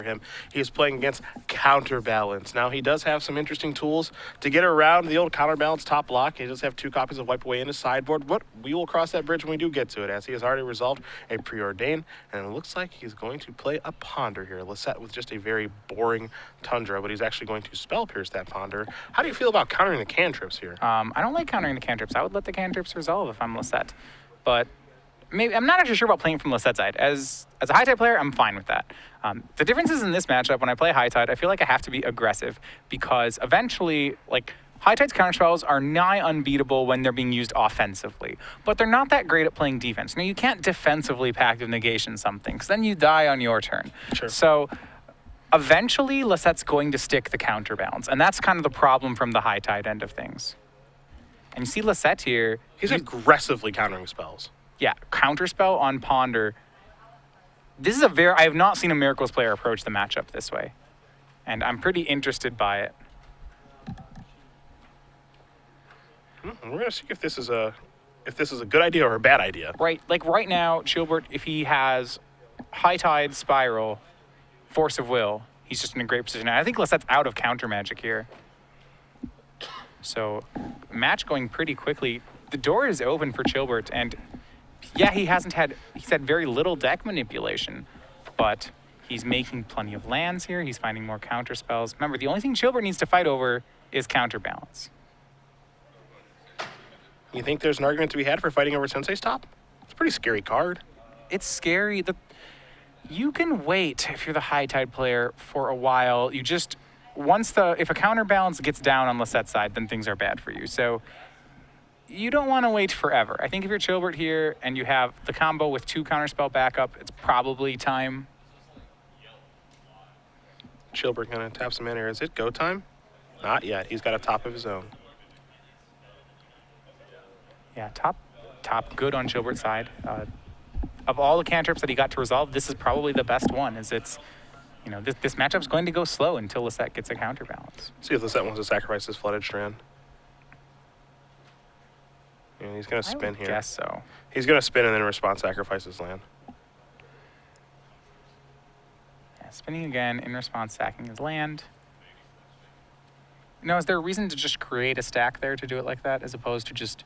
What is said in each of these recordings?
him. He is playing against Counterbalance. Now, he does have some interesting tools to get around the old Counterbalance top block. He does have 2 copies of Wipe Away in his sideboard, but we will cross that bridge when we do get to it, as he has already resolved a Preordain, and it looks like he's going to play a Ponder here. Lossett with just a very boring Tundra, but he's actually going to Spell Pierce that Ponder. How do you feel about countering the cantrips here? I don't like countering the cantrips. I would let the cantrips resolve if I'm Lossett, but maybe I'm not actually sure about playing from Lossett's side. As a high tide player, I'm fine with that. The difference is in this matchup, when I play high tide, I feel like I have to be aggressive because eventually, like, high tide's counterspells are nigh unbeatable when they're being used offensively, but they're not that great at playing defense. Now, you can't defensively passive negation something because then you die on your turn. Sure. So eventually, Lossett's going to stick the counterbalance, and that's kind of the problem from the high tide end of things. And you see Lossett here. He's aggressively countering spells. Yeah, counterspell on Ponder. This is I have not seen a Miracles player approach the matchup this way, and I'm pretty interested by it. We're gonna see if this is a good idea or a bad idea. Right, like right now, Chilbert, if he has high tide, spiral, force of will, he's just in a great position. And I think Lossett's out of counter magic here. So, match going pretty quickly. The door is open for Chilbert, and yeah, he's had very little deck manipulation, but he's making plenty of lands here. He's finding more counter spells. Remember, the only thing Chilbert needs to fight over is counterbalance. You think there's an argument to be had for fighting over Sensei's top? It's a pretty scary card. It's scary. You can wait if you're the high tide player for a while. You just if a counterbalance gets down on Lossett's side, then things are bad for you. So you don't want to wait forever. I think if you're Chilbert here and you have the combo with 2 counterspell backup, it's probably time. Chilbert gonna tap some in here. Is it go time? Not yet. He's got a top of his own. Yeah, top good on Chilbert's side. Of all the cantrips that he got to resolve, this is probably the best one. This matchup's going to go slow until Lossett gets a counterbalance. See if Lossett wants to sacrifice his Flooded Strand. Yeah, he's going to spin here. I guess so. He's going to spin and then in response sacrifice his land. Yeah, spinning again, in response sacking his land. Is there a reason to just create a stack there to do it like that as opposed to just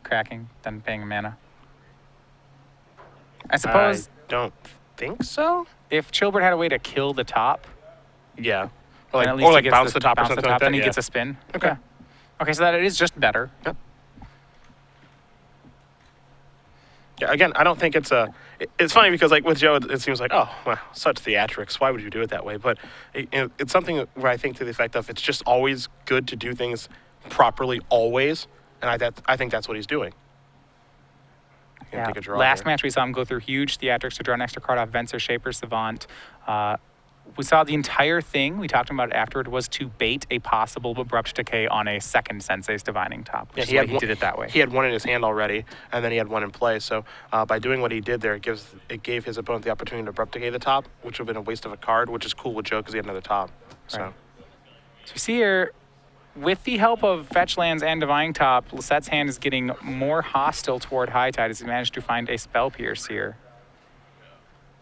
cracking, then paying mana? I suppose... I don't think so. If Chilbert had a way to kill the top... Yeah. Or like bounce the top or something like that. Then he gets a spin. Okay. Yeah. Okay, so that it is just better. Yep. Yeah, again, I don't think it's funny because, like, with Joe, it seems like, oh, well, such theatrics. Why would you do it that way? But it's something where I think to the effect of it's just always good to do things properly always, and I think that's what he's doing. Yeah. Take a draw Last here. match we saw him go through huge theatrics to draw an extra card off Venser, Shaper, Savant. We saw the entire thing, we talked about it afterward, was to bait a possible Abrupt Decay on a second Sensei's Divining Top, which is why he did it that way. He had one in his hand already, and then he had one in play. So by doing what he did there, it gave his opponent the opportunity to Abrupt Decay the top, which would have been a waste of a card, which is cool with Joe because he had another top. So. Right. So you see here, with the help of Fetch Lands and Divining Top, Lossett's hand is getting more hostile toward High Tide as he managed to find a Spell Pierce here.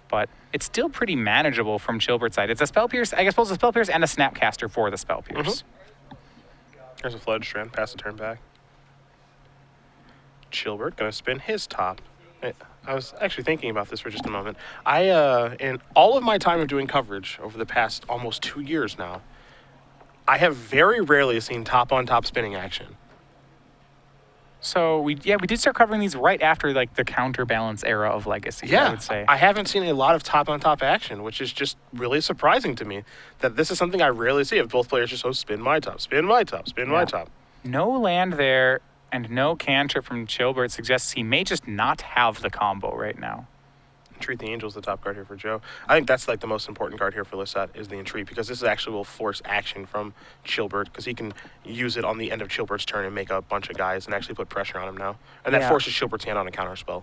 But it's still pretty manageable from Chilbert's side. It's a Spell Pierce, I guess both a Spell Pierce and a Snapcaster for the Spell Pierce. There's a Flooded Strand, pass the turn back. Chilbert gonna spin his top. I was actually thinking about this for just a moment. In all of my time of doing coverage over the past almost 2 years now, I have very rarely seen top-on-top spinning action. So we did start covering these right after like the counterbalance era of Legacy. Yeah, I would say. I haven't seen a lot of top-on-top action, which is just really surprising to me. That this is something I rarely see. If both players just spin my top, spin my top, spin my top. No land there and no cantrip from Chilbert suggests he may just not have the combo right now. Entreat the Angel's the top card here for Joe. I think that's like the most important card here for Lossett is the Entreat, because this actually will force action from Chilbert, because he can use it on the end of Chilbert's turn and make a bunch of guys and actually put pressure on him now. And that forces Chilbert's hand on a counterspell.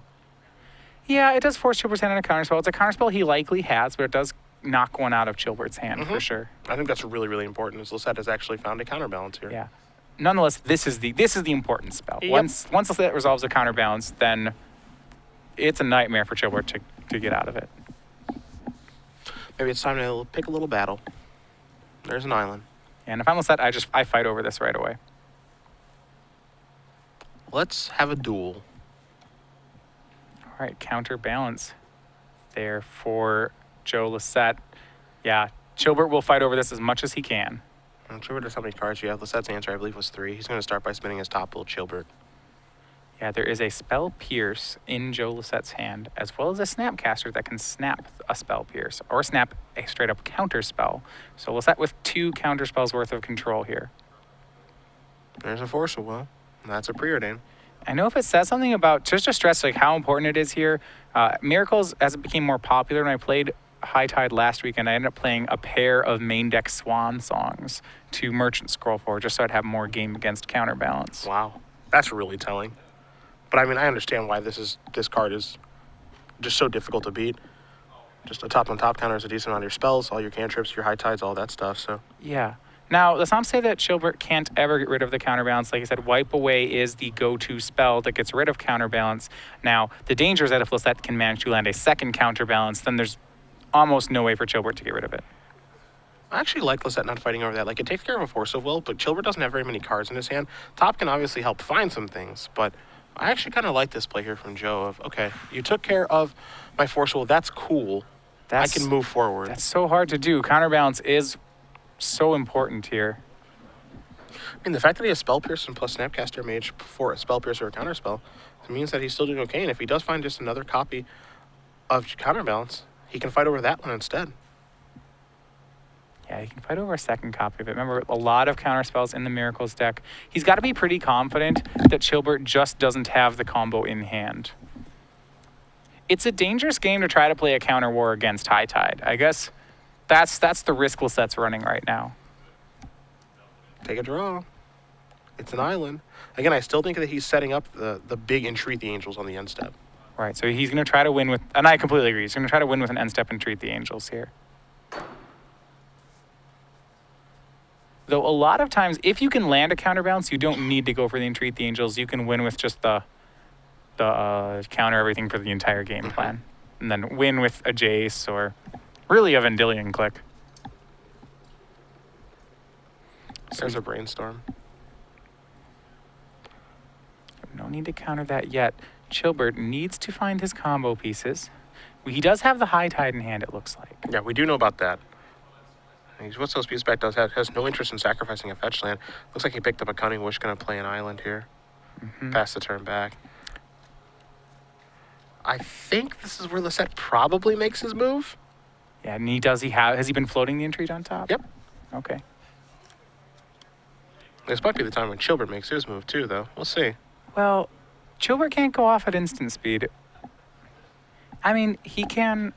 Yeah, it does force Chilbert's hand on a counterspell. It's a counterspell he likely has, but it does knock one out of Chilbert's hand for sure. I think that's really, really important, is Lossett has actually found a counterbalance here. Yeah. Nonetheless, this is the important spell. Yep. Once Lossett resolves a counterbalance, then it's a nightmare for Chilbert to get out of it. Maybe it's time to pick a little battle. There's an island. And if I'm Lossett, I fight over this right away. Let's have a duel. All right, counterbalance there for Joe Lossett. Yeah, Chilbert will fight over this as much as he can. I'm sure just how many cards you have. Lossett's answer, I believe, was 3. He's going to start by spinning his top little Chilbert. Yeah, there is a Spell Pierce in Joe Lossett's hand, as well as a Snapcaster that can snap a Spell Pierce, or snap a straight-up counter spell. So Lossett with 2 counter spells worth of control here. There's a Force of Will. That's a preordain. I know if it says something about, just to stress like how important it is here, Miracles, as it became more popular when I played High Tide last weekend, I ended up playing a pair of main deck Swan songs to Merchant Scroll for, just so I'd have more game against counterbalance. Wow. That's really telling. But I mean, I understand why this card is just so difficult to beat. Just a top-on-top counter is a decent amount of your spells, all your cantrips, your high tides, all that stuff. So Yeah. Now, let's not say that Chilbert can't ever get rid of the counterbalance. Like I said, Wipe Away is the go-to spell that gets rid of counterbalance. Now, the danger is that if Lossett can manage to land a second counterbalance, then there's almost no way for Chilbert to get rid of it. I actually like Lossett not fighting over that. Like, it takes care of a Force of Will, but Chilbert doesn't have very many cards in his hand. Top can obviously help find some things, but I actually kind of like this play here from Joe of, okay, you took care of my Force of Will. That's cool. I can move forward. That's so hard to do. Counterbalance is so important here. I mean, the fact that he has Spell Pierce and plus Snapcaster Mage for a Spell Pierce or a Counterspell means that he's still doing okay, and if he does find just another copy of Counterbalance, he can fight over that one instead. Yeah, he can fight over a second copy of it. Remember, a lot of counterspells in the Miracles deck. He's got to be pretty confident that Chilbert just doesn't have the combo in hand. It's a dangerous game to try to play a counter war against High Tide. I guess that's the risk Lossett's running right now. Take a draw. It's an island. Again, I still think that he's setting up the big Entreat the Angels on the end step. Right, so he's going to try to win with, and I completely agree, he's going to try to win with an end step and treat the Angels here. Though a lot of times, if you can land a counterbalance, you don't need to go for the Entreat the Angels. You can win with just the counter everything for the entire game plan. And then win with a Jace or really a Vendilion click. There's a Brainstorm. No need to counter that yet. Chilbert needs to find his combo pieces. He does have the High Tide in hand, it looks like. Yeah, we do know about that. What those pieces back does has no interest in sacrificing a fetch land. Looks like he picked up a Cunning Wish, going to play an island here. Pass the turn back. I think this is where Lossett probably makes his move. Yeah, and has he been floating the Entreat on top? Yep. Okay. This might be the time when Chilbert makes his move too, though. We'll see. Well, Chilbert can't go off at instant speed. I mean, he can...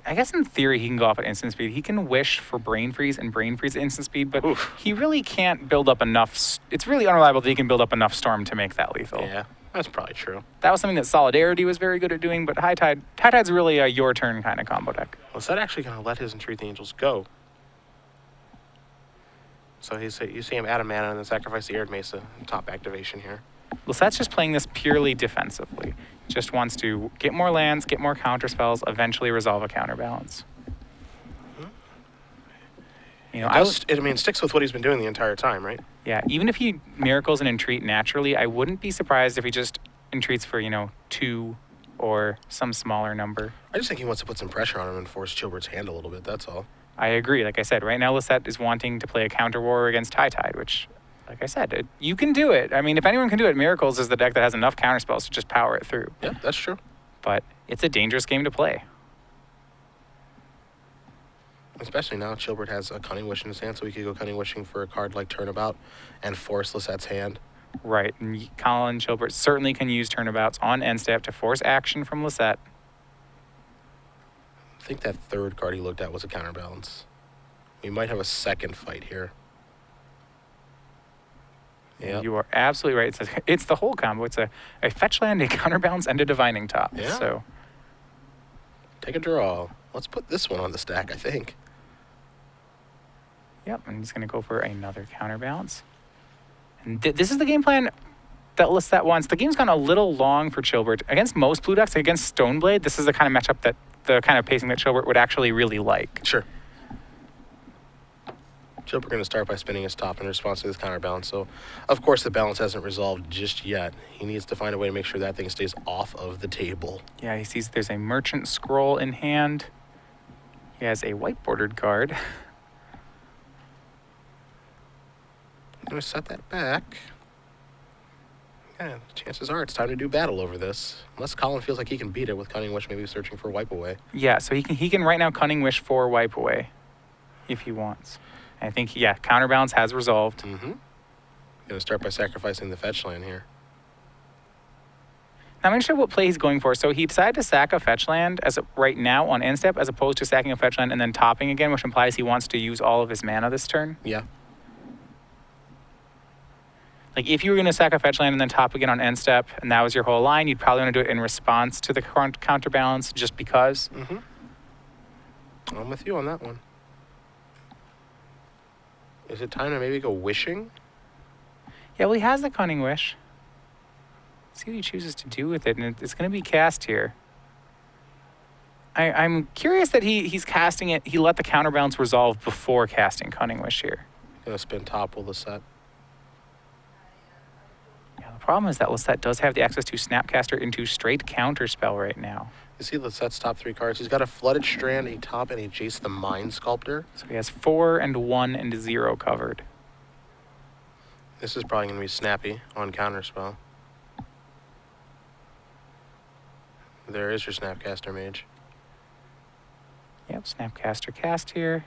I guess in theory he can go off at instant speed. He can wish for Brain Freeze and Brain Freeze at instant speed, but he really can't build up enough... It's really unreliable that he can build up enough Storm to make that lethal. Yeah, that's probably true. That was something that Solidarity was very good at doing, but High Tide's really a your turn kind of combo deck. Lossett actually going to let his Entreat the Angels go. So you see him add a mana and then sacrifice the Arid Mesa top activation here. Lossett's just playing this purely defensively. Just wants to get more lands, get more counter spells, eventually resolve a counterbalance. You know, it sticks with what he's been doing the entire time, right? Yeah, even if he Miracles and Entreat naturally, I wouldn't be surprised if he just Entreats for, 2 or some smaller number. I just think he wants to put some pressure on him and force Chilbert's hand a little bit, that's all. I agree. Like I said, right now Lossett is wanting to play a counter war against High Tide, which, like I said, you can do it. I mean, if anyone can do it, Miracles is the deck that has enough counter spells to just power it through. Yeah, that's true. But it's a dangerous game to play. Especially now, Chilbert has a Cunning Wish in his hand, so he could go Cunning Wishing for a card like Turnabout and force Lossett's hand. Right, and Colin Chilbert certainly can use Turnabouts on end step to force action from Lossett. I think that third card he looked at was a Counterbalance. We might have a second fight here. Yeah, you are absolutely right. It's the whole combo. It's a fetch land, a counterbalance, and a divining top. Yeah. So take a draw. Let's put this one on the stack, I think. Yep, and he's going to go for another counterbalance. And this is the game plan that Lossett wants. The game's gone a little long for Chilbert. Against most blue decks, against Stoneblade, this is the kind of matchup that the kind of pacing that Chilbert would actually really like. Sure. Chilbert going to start by spinning his top in response to this counterbalance. So, of course, the balance hasn't resolved just yet. He needs to find a way to make sure that thing stays off of the table. Yeah, he sees there's a Merchant Scroll in hand. He has a white bordered card. I'm going to set that back. Yeah, chances are it's time to do battle over this. Unless Colin feels like he can beat it with Cunning Wish, maybe searching for Wipe Away. Yeah, so he can right now Cunning Wish for Wipe Away if he wants. And I think, yeah, counterbalance has resolved. Mm-hmm. Going to start by sacrificing the fetch land here. Now, I'm not sure what play he's going for. So he decided to sack a fetch land right now on end step as opposed to sacking a fetch land and then topping again, which implies he wants to use all of his mana this turn. Yeah. Like, if you were going to sack a fetch land and then top again on end step, and that was your whole line, you'd probably want to do it in response to the counterbalance just because. Mm-hmm. I'm with you on that one. Is it time to maybe go wishing? Yeah, well, he has the Cunning Wish. Let's see what he chooses to do with it, and it's going to be cast here. I'm curious that he's casting it. He let the counterbalance resolve before casting Cunning Wish here. Going to spin top with the set. The problem is that Lossett does have the access to Snapcaster into straight counterspell right now. You see Lossett's top 3 cards. He's got a Flooded Strand, a top, and a Jace the Mind Sculptor. So he has 4 and 1 and 0 covered. This is probably going to be snappy on counterspell. There is your Snapcaster Mage. Yep, Snapcaster cast here.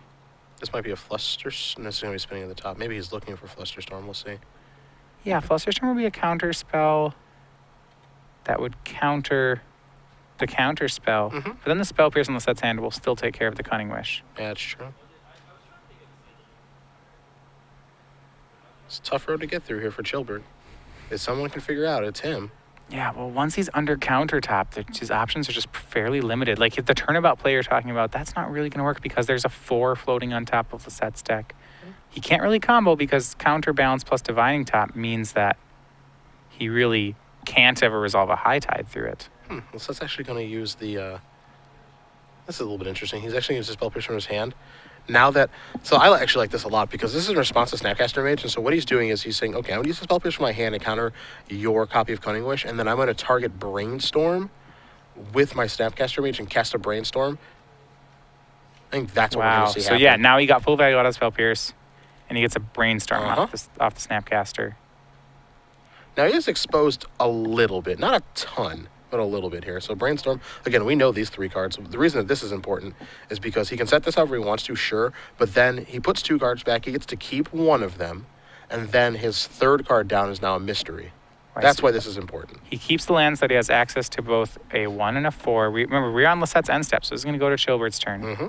This might be a Fluster. No, this is going to be spinning at the top. Maybe he's looking for Flusterstorm. We'll see. Yeah, Flusterstorm would be a counter spell that would counter the counter spell. Mm-hmm. But then the spell pierce on Lossett's hand will still take care of the Cunning Wish. Yeah, that's true. It's a tough road to get through here for Chilbert. If someone can figure out, it's him. Yeah, well, once he's under countertop, his options are just fairly limited. Like, if the turnabout play you're talking about, that's not really going to work because there's a 4 floating on top of Lossett's deck. He can't really combo because counterbalance plus divining top means that he really can't ever resolve a high tide through it. Well, so that's actually going to use the... this is a little bit interesting. He's actually used the spell pierce from his hand. Now that... So I actually like this a lot because this is in response to Snapcaster Mage. And so what he's doing is he's saying, okay, I'm going to use the spell pierce from my hand to counter your copy of Cunning Wish. And then I'm going to target Brainstorm with my Snapcaster Mage and cast a Brainstorm. I think that's what we're going to see So happen. yeah, now he got full value out of spell pierce. And he gets a Brainstorm off the Snapcaster. Now, he is exposed a little bit. Not a ton, but a little bit here. So, Brainstorm, again, we know these 3 cards. The reason that this is important is because he can set this however he wants to, sure, but then he puts 2 cards back. He gets to keep 1 of them, and then his 3rd card down is now a mystery. Right, that's why this is important. He keeps the lands that he has access to both a 1 and a 4. Remember, we're on Lossett's end step, so this is going to go to Chilbert's turn. Mm-hmm.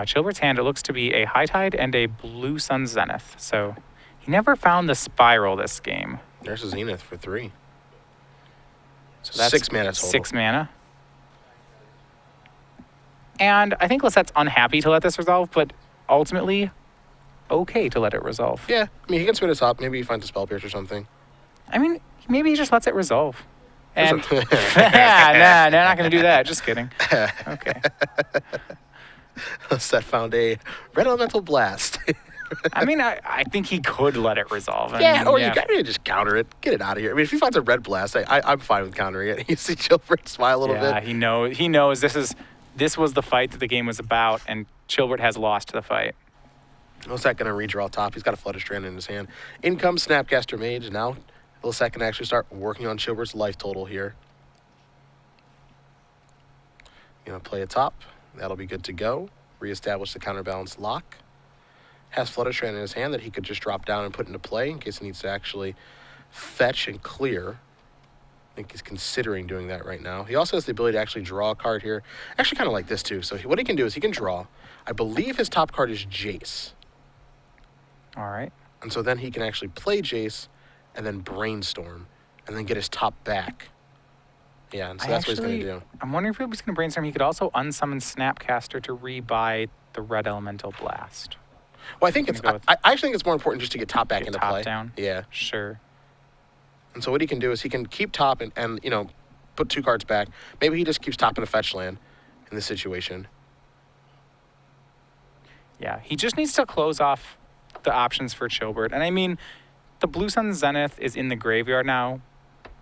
Chilbert's hand, it looks to be a High Tide and a Blue Sun Zenith. So he never found the Spiral this game. There's a Zenith for 3. So that's 6 mana total. 6 mana. And I think Lossett's unhappy to let this resolve, but ultimately okay to let it resolve. Yeah, I mean, he can spin his top. Maybe he finds a spell pierce or something. I mean, maybe he just lets it resolve. And nah, they're not going to do that. Just kidding. Okay. Set found a Red Elemental Blast. I mean, I think he could let it resolve. You gotta just counter it. Get it out of here. I mean, if he finds a Red Blast, I'm fine with countering it. You see Chilbert smile a little bit. Yeah, he knows this was the fight that the game was about, and Chilbert has lost the fight. Lossett gonna redraw top. He's got a Flooded Strand in his hand. In comes Snapcaster Mage. Now Lossett can actually start working on Chilbert's life total here. Play a top. That'll be good to go. Reestablish the counterbalance lock. Has Flooded Strand in his hand that he could just drop down and put into play in case he needs to actually fetch and clear. I think he's considering doing that right now. He also has the ability to actually draw a card here. Actually, kind of like this, too. So what he can do is he can draw. I believe his top card is Jace. All right. And so then he can actually play Jace and then Brainstorm and then get his top back. Yeah, and so that's what he's going to do. I'm wondering if he was going to Brainstorm. He could also unsummon Snapcaster to rebuy the Red Elemental Blast. Well, I think I actually think it's more important just to get top back into play. Top down? Yeah. Sure. And so what he can do is he can keep top and put 2 cards back. Maybe he just keeps top in a fetch land. in this situation. Yeah, he just needs to close off the options for Chilbert. And I mean, the Blue Sun Zenith is in the graveyard now,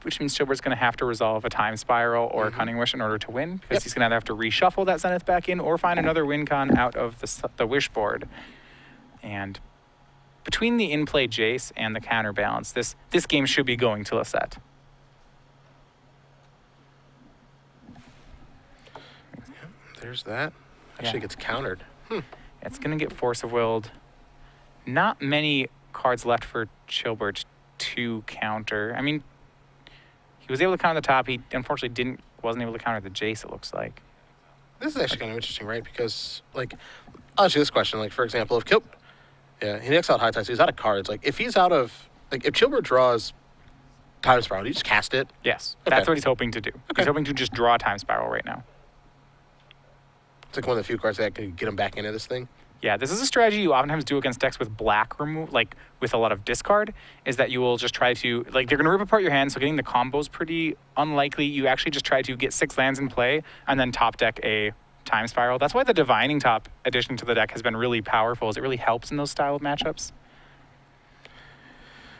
which means Chilbert's going to have to resolve a Time Spiral or a Cunning Wish in order to win, because he's going to either have to reshuffle that Zenith back in or find another win con out of the Wish board. And between the in-play Jace and the counterbalance, this game should be going to Lossett. There's that. Actually gets countered. It's going to get Force of Willed. Not many cards left for Chilbert to counter. I mean, he was able to counter the top. He unfortunately wasn't able to counter the Jace, it looks like. This is actually kind of interesting, right? Because, like, I'll ask you this question. Like, for example, if he decks out High Tide, so he's out of cards. Like, if he's out of, like, if Chilbert draws Time Spiral, do you just cast it? Yes, Okay. that's what he's hoping to do. Okay. He's hoping to just draw Time Spiral right now. It's like one of the few cards that can get him back into this thing. Yeah, this is a strategy you oftentimes do against decks with black remove, like with a lot of discard, is that you will just try to, like, they're going to rip apart your hand, so getting the combos pretty unlikely. You actually just try to get 6 lands in play and then top deck a Time Spiral. That's why the Divining Top addition to the deck has been really powerful, is it really helps in those style of matchups.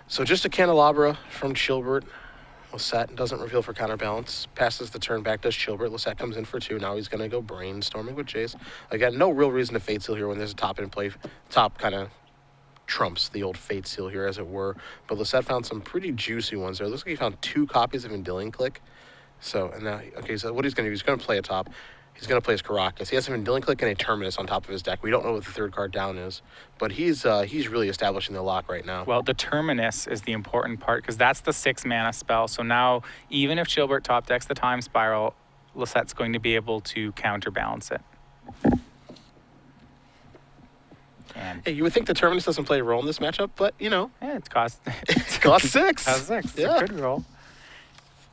So just a Candelabra from Chilbert. Lossett doesn't reveal for counterbalance. Passes the turn back, does Chilbert. Lossett comes in for 2. Now he's going to go brainstorming with Jace. Again, no real reason to Fate Seal here when there's a top in play. Top kind of trumps the old Fate Seal here, as it were. But Lossett found some pretty juicy ones there. It looks like he found 2 copies of Enduring Click. So, and now, okay, so what he's going to do, he's going to play a top. He's going to play his Caracas. He has an Enduring Click and a Terminus on top of his deck. We don't know what the 3rd card down is, but he's really establishing the lock right now. Well, the Terminus is the important part, because that's the 6 mana spell. So now, even if Chilbert top decks the Time Spiral, Lossett's going to be able to counterbalance it. And Hey, you would think the Terminus doesn't play a role in this matchup, but, you know. yeah, it's cost It's cost 6. Cost 6. It's Yeah. a good roll.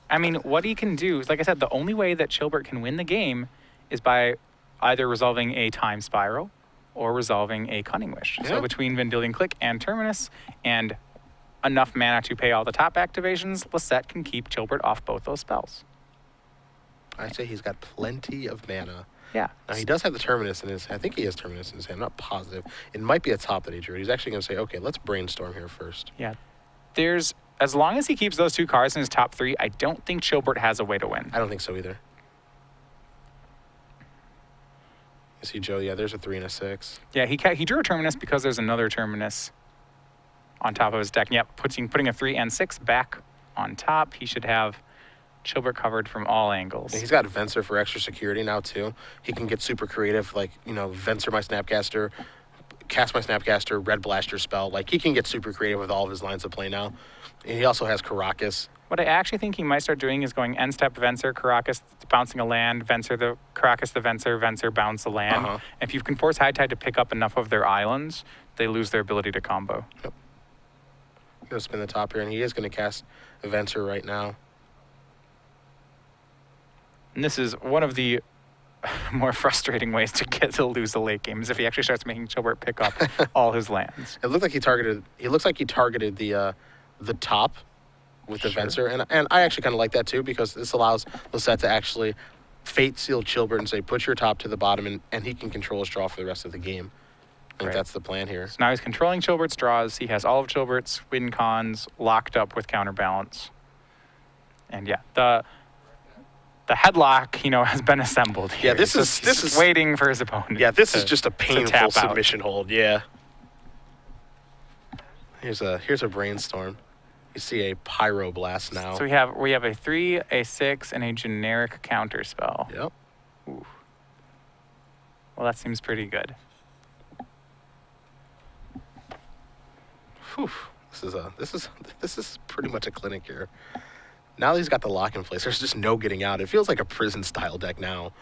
I mean, what he can do is, like I said, the only way that Chilbert can win the game is by either resolving a Time Spiral or resolving a Cunning Wish. Yeah. So between Vendilion Click and Terminus and enough mana to pay all the top activations, Lossett can keep Chilbert off both those spells. I say he's got plenty of mana. Yeah. Now, he does have the Terminus in his I think he has Terminus in his hand. I'm not positive. It might be a top that he drew. He's actually going to say, okay, let's brainstorm here first. Yeah. As long as he keeps those 2 cards in his top 3, I don't think Chilbert has a way to win. I don't think so either. You see, Joe, yeah, there's a 3 and a 6. Yeah, he drew a Terminus because there's another Terminus on top of his deck. Yep, putting a 3 and 6 back on top. He should have Chilbert covered from all angles. And he's got Venser for extra security now, too. He can get super creative, like, you know, Venser my Snapcaster, cast my Snapcaster, Red Blaster spell. Like, he can get super creative with all of his lines of play now. And he also has Caracas. What I actually think he might start doing is going end step Venser, Caracas, bouncing a land, Venser the Caracas the Venser, bounce a land. If you can force High Tide to pick up enough of their islands, they lose their ability to combo. Yep. I'm going to spin the top here, and he is going to cast a Venser right now. And this is one of the more frustrating ways to lose the late game, is if he actually starts making Chilbert pick up all his lands. It looked like he targeted the top with the Venser, and I actually kind of like that too, because this allows Lossett to actually Fate Seal Chilbert and say, put your top to the bottom, and he can control his draw for the rest of the game. I think that's the plan here. So now he's controlling Chilbert's draws. He has all of Chilbert's win cons locked up with counterbalance. And yeah, the headlock, you know, has been assembled here. Yeah, this He's is waiting for his opponent. Yeah, this is just a painful tap out. submission hold. Yeah. Here's a brainstorm. You see a Pyroblast now. So we have a 3, a 6, and a generic counter spell. Yep. Ooh. Well, that seems pretty good. Whew. This is pretty much a clinic here. Now that he's got the lock in place, there's just no getting out. It feels like a prison style deck now.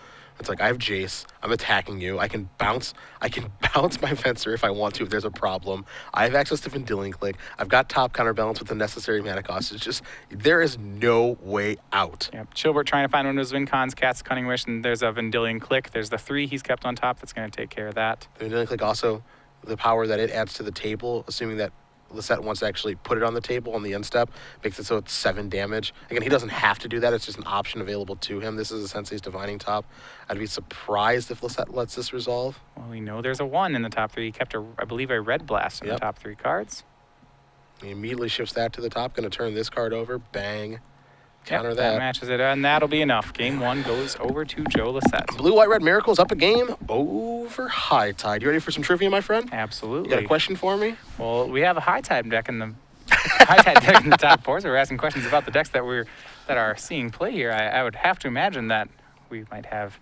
It's like, I have Jace, I'm attacking you, I can bounce my Venser if I want to, if there's a problem. I have access to Vendilion Click, I've got top counterbalance with the necessary mana cost. It's just, there is no way out. Yep. Chilbert trying to find one of his win cons, cast Cunning Wish, and there's a Vendilion Click. There's the 3 he's kept on top that's going to take care of that. The Vendilion Click also, the power that it adds to the table, assuming that Lossett wants to actually put it on the table on the end step, makes it so it's 7 damage. Again, he doesn't have to do that. It's just an option available to him. This is a Sensei's Divining Top. I'd be surprised if Lossett lets this resolve. Well, we know there's a 1 in the top 3. He kept, I believe, a red blast in the top 3 cards. He immediately shifts that to the top. Going to turn this card over. Bang. Counter that matches it, and that'll be enough. Game 1 goes over to Joe Lossett. Blue, white, red Miracles up a game over High Tide. You ready for some trivia, my friend? Absolutely. You got a question for me? Well, we have a High Tide deck in the top 4, so we're asking questions about the decks that are seeing play here. I would have to imagine that we might have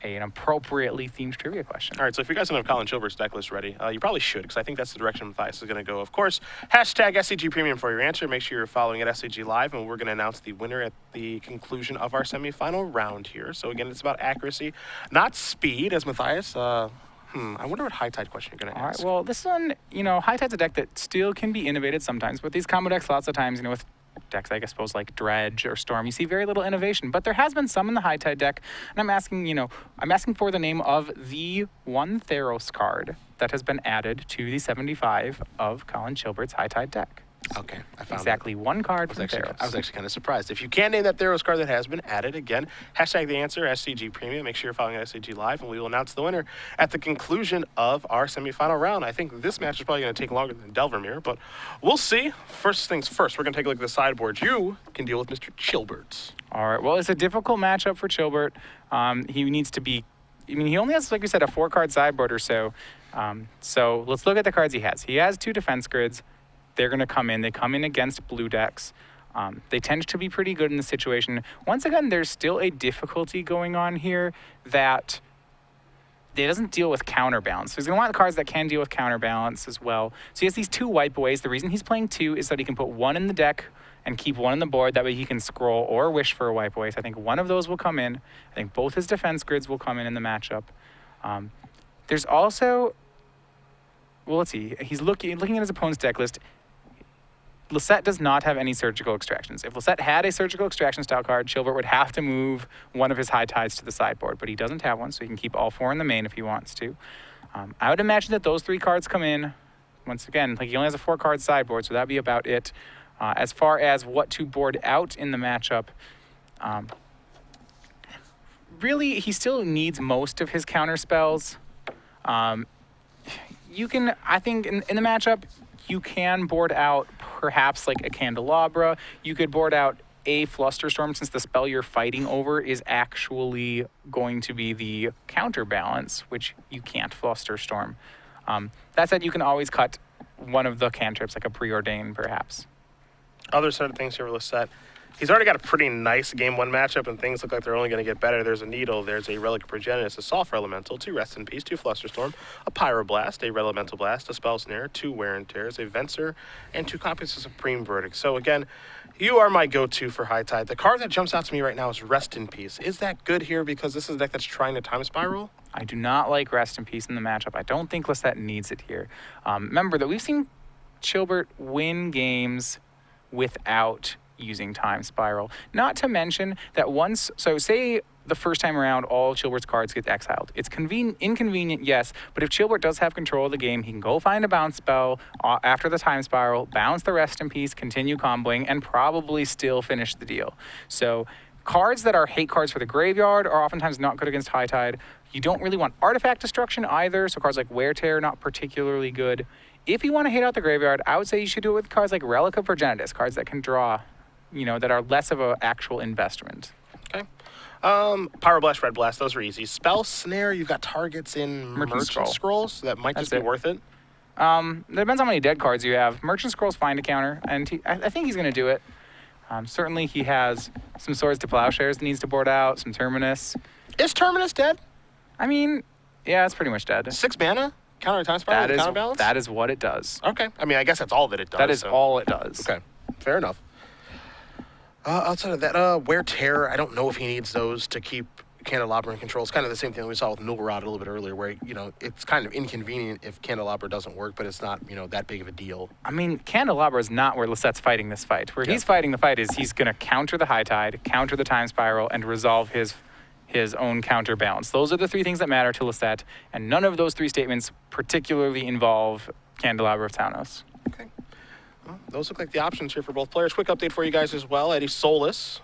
an appropriately themed trivia question. All right, so if you guys don't have Colin Chilbert's deck list ready, you probably should, because I think that's the direction Matthias is going to go. Of course, hashtag SCG Premium for your answer. Make sure you're following at SCG Live, and we're going to announce the winner at the conclusion of our semifinal round here. So again, it's about accuracy, not speed, as Matthias. I wonder what High Tide question you're going to ask. All right, well, this one, High Tide's a deck that still can be innovated sometimes. With these combo decks, lots of times, with decks, I suppose, like Dredge or Storm, you see very little innovation, but there has been some in the High Tide deck, and I'm asking for the name of the 1 Theros card that has been added to the 75 of Colin Chilbert's High Tide deck. Okay, I found exactly it. 1 card from Theros. I was actually kind of surprised. If you can name that Theros card that has been added, again, hashtag the answer, SCG Premium. Make sure you're following at SCG Live, and we will announce the winner at the conclusion of our semifinal round. I think this match is probably going to take longer than Delvermere, but we'll see. First things first, we're going to take a look at the sideboard. You can deal with Mr. Chilbert. All right, well, it's a difficult matchup for Chilbert. He needs to be, he only has, like we said, a 4-card sideboard or so. So let's look at the cards he has. He has 2 defense grids. They're going to come in. They come in against blue decks. They tend to be pretty good in this situation. Once again, there's still a difficulty going on here that it doesn't deal with counterbalance. So he's going to want the cards that can deal with counterbalance as well. So he has these 2 wipeaways. The reason he's playing 2 is that he can put 1 in the deck and keep 1 on the board. That way he can scroll or wish for a wipeaway. So I think one of those will come in. I think both his defense grids will come in the matchup. There's also, well, let's see. He's looking at his opponent's deck list. Lossett does not have any surgical extractions. If Lossett had a surgical extraction style card, Chilbert would have to move one of his High Tides to the sideboard, but he doesn't have one, so he can keep all 4 in the main if he wants to. I would imagine that those 3 cards come in. Once again, he only has a 4-card sideboard, so that'd be about it. As far as what to board out in the matchup, really, he still needs most of his counter spells. You can, I think, in the matchup, you can board out perhaps like a Candelabra. You could board out a Flusterstorm, since the spell you're fighting over is actually going to be the counterbalance, which you can't Flusterstorm. That said, you can always cut one of the cantrips, like a Preordain, perhaps. Other side of things here with Lossett. He's already got a pretty nice Game 1 matchup, and things look like they're only going to get better. There's a Needle, there's a Relic of Progenitus, a Sulfur Elemental, 2 Rest in Peace, 2 Flusterstorm, a Pyroblast, a Red Elemental Blast, a Spell Snare, 2 Wear and Tears, a Venser, and 2 copies of Supreme Verdict. So again, you are my go-to for High Tide. The card that jumps out to me right now is Rest in Peace. Is that good here because this is a deck that's trying to Time Spiral? I do not like Rest in Peace in the matchup. I don't think Lossett needs it here. Remember that we've seen Chilbert win games without using Time Spiral. Not to mention that once, so say the first time around, all Chilbert's cards get exiled. It's inconvenient, yes, but if Chilbert does have control of the game, he can go find a bounce spell after the Time Spiral, bounce the Rest in Peace, continue comboing, and probably still finish the deal. So cards that are hate cards for the graveyard are oftentimes not good against High Tide. You don't really want Artifact Destruction either, so cards like Wear Tear, not particularly good. If you want to hit out the graveyard, I would say you should do it with cards like Relic of Progenitus, cards that can draw, that are less of an actual investment. Okay. Pyroblast, Red Blast, those are easy. Spell Snare, you've got targets in Merchant Scrolls, so that might just be worth it. It depends how many dead cards you have. Merchant Scrolls find a counter, and I think he's going to do it. Certainly he has some Swords to Plowshares that needs to board out, some Terminus. Is Terminus dead? I mean, yeah, it's pretty much dead. 6 mana? Counter Time Spiral, counterbalance? That is what it does. Okay. I mean, I guess that's all that it does. That is all it does. Okay. Fair enough. Outside of that, Wear Tear, I don't know if he needs those to keep Candelabra in control. It's kind of the same thing we saw with Nullrod a little bit earlier, where, it's kind of inconvenient if Candelabra doesn't work, but it's not, that big of a deal. I mean, Candelabra is not where Lossett's fighting this fight. Where he's fighting the fight is he's going to counter the High Tide, counter the Time Spiral, and resolve his own counterbalance. Those are the 3 things that matter to Lossett, and none of those 3 statements particularly involve Candelabra of Taunos. Okay. Well, those look like the options here for both players. Quick update for you guys as well. Eddie Solis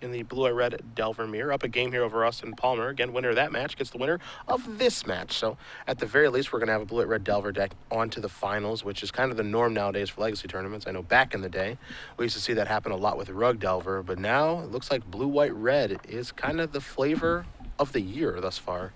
in the blue-red Delver mirror. Up a game here over Austin Palmer. Again, winner of that match gets the winner of this match. So at the very least, we're going to have a blue-red Delver deck onto the finals, which is kind of the norm nowadays for Legacy tournaments. I know back in the day, we used to see that happen a lot with Rug Delver, but now it looks like blue-white-red is kind of the flavor of the year thus far.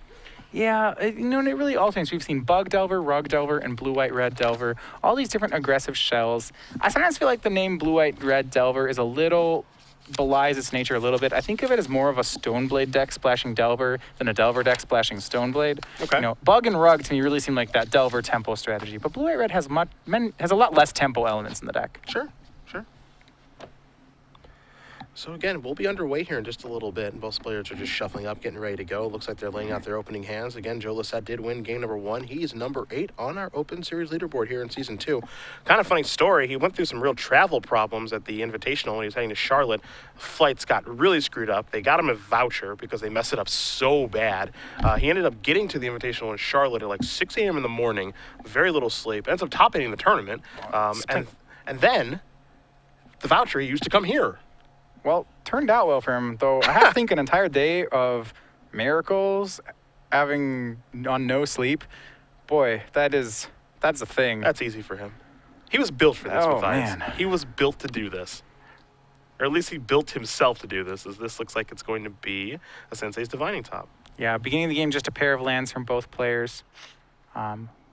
Yeah, it really alternates. We've seen Bug Delver, Rug Delver, and Blue-White-Red Delver. All these different aggressive shells. I sometimes feel like the name Blue-White-Red Delver is a little belies its nature a little bit. I think of it as more of a Stoneblade deck splashing Delver than a Delver deck splashing Stoneblade. Okay. Bug and Rug to me really seem like that Delver tempo strategy, but Blue-White-Red has a lot less tempo elements in the deck. Sure. So again, we'll be underway here in just a little bit, and both players are just shuffling up, getting ready to go. Looks like they're laying out their opening hands. Again, Joe Lossett did win game number 1. He's number 8 on our Open Series leaderboard here in Season 2. Kind of funny story. He went through some real travel problems at the Invitational when he was heading to Charlotte. Flights got really screwed up. They got him a voucher because they messed it up so bad. He ended up getting to the Invitational in Charlotte at like 6 a.m. in the morning, very little sleep. Ends up top 8ing the tournament. And then the voucher he used to come here. Well, turned out well for him, though I have to think an entire day of miracles, having on no sleep. Boy, that's a thing. That's easy for him. He was built for this with ice. Man. He was built to do this. Or at least he built himself to do this, as this looks like it's going to be a Sensei's Divining Top. Yeah, beginning of the game, just a pair of lands from both players.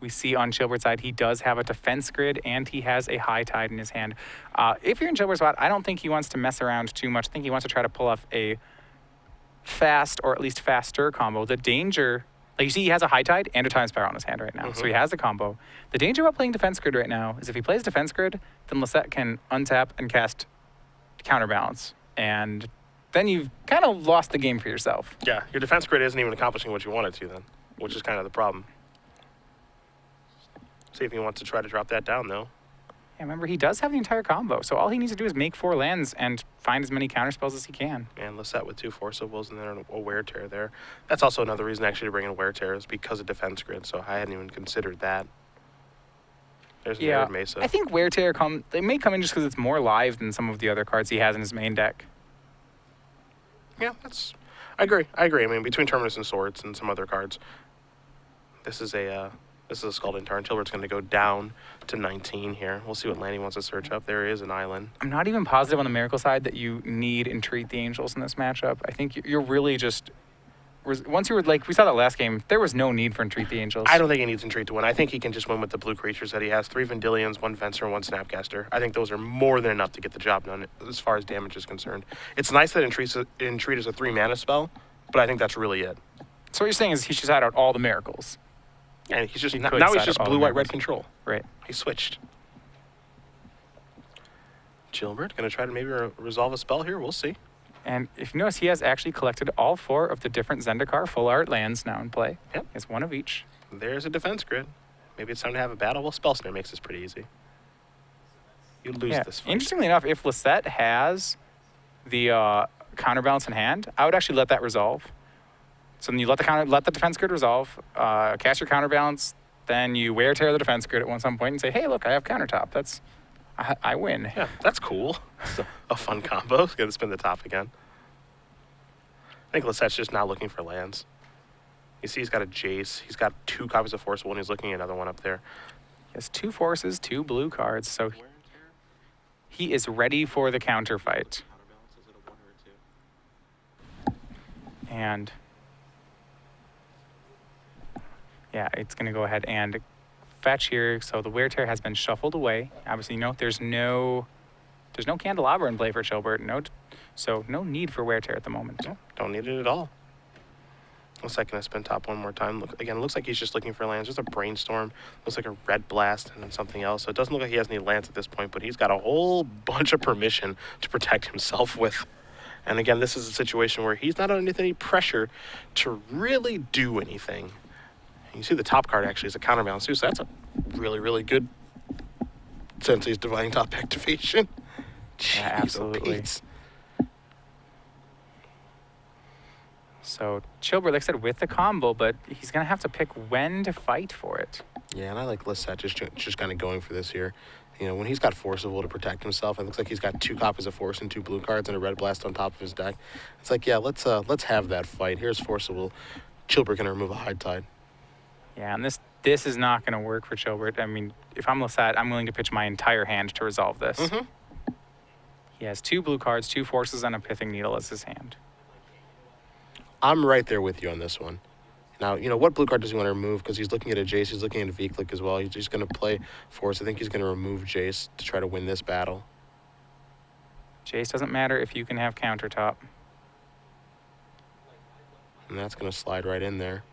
We see on Chilbert's side, he does have a defense grid, and he has a high tide in his hand. If you're in Chilbert's spot, I don't think he wants to mess around too much. I think he wants to try to pull off a fast, or at least faster combo. The danger, like you see, he has a high tide and a time spiral on his hand right now, so he has the combo. The danger about playing defense grid right now is if he plays defense grid, then Lossett can untap and cast counterbalance, and then you've kind of lost the game for yourself. Yeah, your defense grid isn't even accomplishing what you want it to then, which is kind of the problem. See if he wants to try to drop that down, though. Yeah, remember, he does have the entire combo, so all he needs to do is make 4 lands and find as many counterspells as he can. And Lossett with 2 Force of Wills and then a Wear Tear there. That's also another reason actually to bring in Wear Tear is because of defense grid, so I hadn't even considered that. There's Mirrored Mesa. I think Wear Tear they may come in just because it's more live than some of the other cards he has in his main deck. Yeah, I agree. I mean, between Terminus and Swords and some other cards, this is a Scalding Tarn. Chilbert's going to go down to 19 here. We'll see what land he wants to search up. There is an island. I'm not even positive on the Miracle side that you need Entreat the Angels in this matchup. I think you're really just... Once you were, like, we saw that last game, there was no need for Entreat the Angels. I don't think he needs Entreat to win. I think he can just win with the blue creatures that he has. 3 Vendilions, 1 Fencer, 1 Snapcaster. I think those are more than enough to get the job done as far as damage is concerned. It's nice that Entreat is a 3-mana spell, but I think that's really it. So what you're saying is he should add out all the Miracles. And he's just now he's just blue-white-red control. Right. He switched. Chilbert going to try to maybe resolve a spell here. We'll see. And if you notice, he has actually collected all 4 of the different Zendikar full art lands now in play. Yep. He has 1 of each. There's a defense grid. Maybe it's time to have a battle. Well, Spell Snare makes this pretty easy. You lose this fight. Interestingly enough, if Lossett has the counterbalance in hand, I would actually let that resolve. So then you let the defense grid resolve, cast your counterbalance, then you Wear Tear the defense grid at some point and say, hey, look, I have countertop. I win. Yeah, that's cool. It's a fun combo. It's going to spin the top again. I think Lossett's just now looking for lands. You see he's got a Jace. He's got 2 copies of Force and he's looking at another one up there. He has 2 forces, 2 blue cards, so he is ready for the counter fight. And yeah, it's going to go ahead and fetch here. So the Wear Tear has been shuffled away. Obviously, there's no Candelabra in play for Chilbert. So no need for Wear Tear at the moment. No, don't need it at all. Looks like going to spin top one more time. Again, looks like he's just looking for lands. Just a Brainstorm. Looks like a Red Blast and then something else. So it doesn't look like he has any lands at this point, but he's got a whole bunch of permission to protect himself with. And again, this is a situation where he's not under any pressure to really do anything. You see the top card actually is a counterbalance too, so that's a really, really good Sensei's Divining Top activation. Yeah, absolutely. Jeez. So Chilbert, like I said, with the combo, but he's going to have to pick when to fight for it. Yeah, and I like Lossett just kind of going for this here. You know, when he's got Forcible to protect himself, it looks like he's got 2 copies of Force and 2 blue cards and a Red Blast on top of his deck. It's like, yeah, let's have that fight. Here's Forcible. Chilbert gonna remove a High Tide. Yeah, and this is not going to work for Chilbert. I mean, if I'm Lossett, I'm willing to pitch my entire hand to resolve this. He has 2 blue cards, 2 Forces, and a Pithing Needle as his hand. I'm right there with you on this one. Now, you know, what blue card does he want to remove? Because he's looking at a Jace, he's looking at a V-Click as well. He's just going to play Force. I think he's going to remove Jace to try to win this battle. Jace doesn't matter if you can have countertop. And that's going to slide right in there.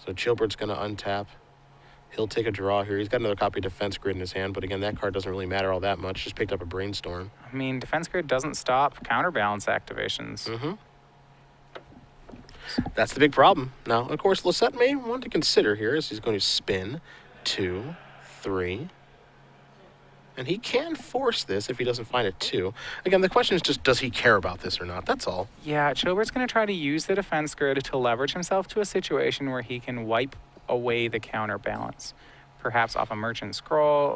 So Chilbert's going to untap. He'll take a draw here. He's got another copy of Defense Grid in his hand, but again, that card doesn't really matter all that much. Just picked up a Brainstorm. I mean, Defense Grid doesn't stop counterbalance activations. That's the big problem. Now, of course, Lossett may want to consider here as he's going to spin 2, 3. And he can force this if he doesn't find a 2. Again, the question is just, does he care about this or not? That's all. Yeah, Chilbert's going to try to use the Defense Grid to leverage himself to a situation where he can wipe away the counterbalance. Perhaps off a Merchant Scroll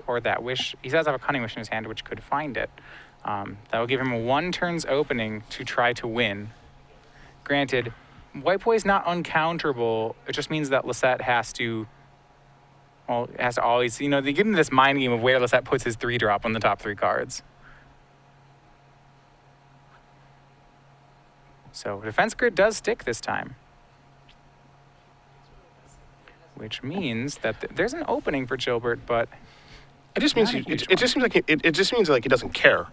or that Wish. He does have a Cunning Wish in his hand, which could find it. That will give him 1 turn's opening to try to win. Granted, Wipe Away is not uncounterable. It just means that Lossett has to always, you know, they give him this mind game of where Lossett puts his 3-drop on the top 3 cards. So Defense Grid does stick this time. Which means that there's an opening for Chilbert, but it just means it just seems like it just means like he doesn't care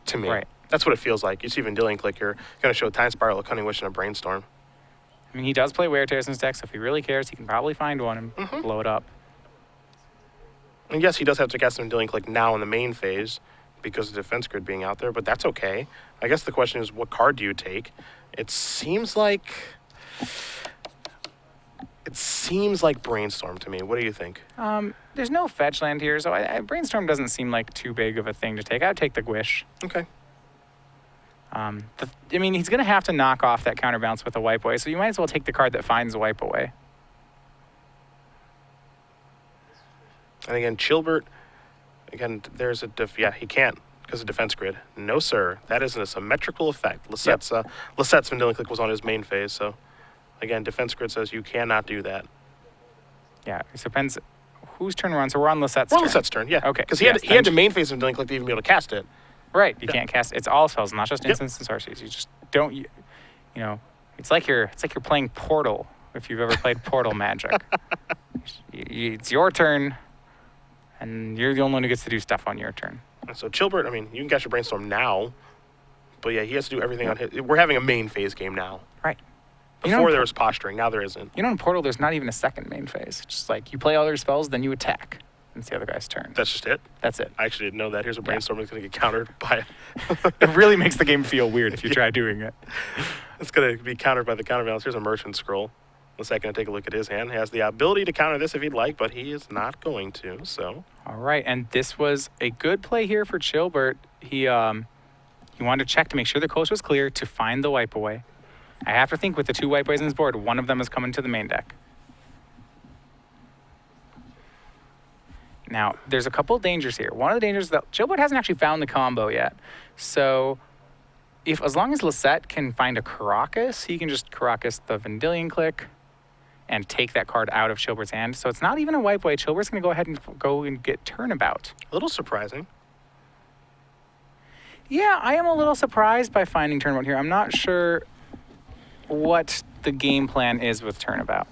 to me. Right. That's what it feels like. You see Vendilion Click here, going to show Time Spiral, a Cunning Wish, and a Brainstorm. I mean, he does play Wear Tears in his deck, so if he really cares, he can probably find one and blow it up. And yes, he does have to cast Vendilion Click now in the main phase because of the Defense Grid being out there, but that's okay. I guess the question is, what card do you take? It seems like Brainstorm to me. What do you think? There's no fetch land here, so Brainstorm doesn't seem like too big of a thing to take. I would take the Wish. Okay. I mean, he's going to have to knock off that counterbalance with a Wipe Away, so you might as well take the card that finds a Wipe Away. And again, Chilbert, again, there's a he can't because of Defense Grid. No, sir. That isn't a symmetrical effect. Lossett's Vendilion Click was on his main phase, so again, Defense Grid says you cannot do that. Yeah, it depends whose turn we're on. So we're on Lossett's turn. We're on Lossett's turn, yeah. Okay. Because he had to main phase Vendilion Click to even be able to cast it. Right. You can't cast. It's all spells, not just instants and sorceries. You just don't. You know, it's like you're playing Portal. If you've ever played Portal Magic, it's your turn, and you're the only one who gets to do stuff on your turn. So Chilbert, I mean, you can cast your Brainstorm now, but yeah, he has to do everything on his. We're having a main phase game now. Right. Before there was posturing, now there isn't. You know, in Portal, there's not even a second main phase. It's just like you play all your spells, then you attack. It's the other guy's turn. That's just it? That's it. I actually didn't know that. Here's a Brainstorm that's going to get countered by It really makes the game feel weird if you try doing it. It's going to be countered by the counterbalance. Here's a Merchant Scroll. The second to take a look at his hand. He has the ability to counter this if he'd like, but he is not going to, so. All right, and this was a good play here for Chilbert. He wanted to check to make sure the coast was clear to find the Wipe Away. I have to think with the 2 Wipe Aways on his board, one of them is coming to the main deck. Now, there's a couple of dangers here. One of the dangers is that Chilbert hasn't actually found the combo yet. So, as long as Lossett can find a Caracas, he can just Caracas the Vendilion Click and take that card out of Chilbert's hand. So it's not even a Wipe Away. Chilbert's going to go ahead and get Turnabout. A little surprising. Yeah, I am a little surprised by finding Turnabout here. I'm not sure what the game plan is with Turnabout.